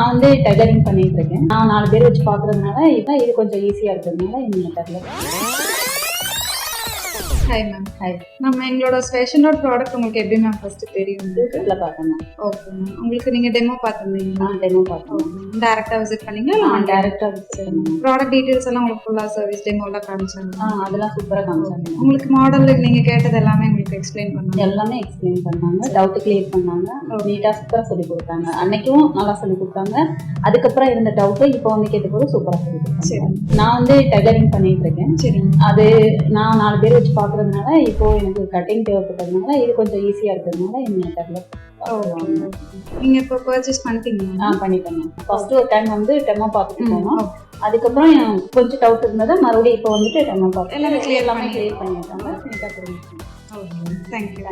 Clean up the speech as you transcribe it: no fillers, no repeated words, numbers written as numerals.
நான் வந்து டைலரிங் பண்ணிட்டு இருக்கேன். நான் 4 பேர் வச்சு பாக்குறதுனால இது கொஞ்சம் ஈஸியா இருக்கிறதுனால இந்த மெத்தட்ல. Hi ma'am. ஹாய். நம்ம எங்களோட ஸ்பெஷலோட ப்ராடக்ட் உங்களுக்கு எப்படி மேம் ஃபர்ஸ்ட் தெரியும்? யூடியூப்ல பார்த்தேன். Okay ma'am. உங்களுக்கு நீங்க டெமோ பார்த்துருந்தீங்களா? டெமோ பார்த்தோம். டைரக்டா விசிட் பண்ணீங்களா? நான் டைரக்டா விசிட் பண்ணேன். ப்ராடக்ட் டீடைல்ஸ் எல்லாம் உங்களுக்கு ஃபுல்லா சர்வீஸ் டெமோல காமிச்சாங்க. அதெல்லாம் சூப்பரா காமிச்சாங்க. உங்களுக்கு மாடல் நீங்க கேட்டது எல்லாமே உங்களுக்கு எக்ஸ்பிளைன் பண்ணாங்க. எல்லாமே எக்ஸ்பிளைன் பண்ணாங்க. டவுட் கிளியர் பண்ணாங்க. நீட்டா சூப்பரா சொல்லி கொடுத்தாங்க. அன்னைக்கும் நல்லா சொல்லி கொடுத்தாங்க. அதுக்கப்புறம் இருந்த டவுட் இப்போ வந்து கேட்டபோது சூப்பரா சொல்லி கொடுத்தாங்க. நான் வந்து டைலரிங் பண்ணிட்டு இருக்கேன். சரி. அது நான் 4 பேர் வச்சு பாக்குறதுனால இப்போ எனக்கு கட்டிங் தேவைப்பட்டதுனால இது கொஞ்சம் ஈஸியா இருக்கிறதுனால இந்த மெத்தட்ல நீங்க இப்போ பர்ச்சேஸ் பண்ணிட்டீங்களா? பண்ணிட்டேன். ஃபர்ஸ்ட் ஒரு டைம் வந்து டெமோ பார்த்துட்டு போனோம். அதுக்கப்புறம் கொஞ்சம் டவுட் இருந்தது. மறுபடியும் இப்போ வந்துட்டு டெமோ பார்த்து எல்லாமே கிளியர் பண்ணிட்டாங்க. தேங்க்யூ.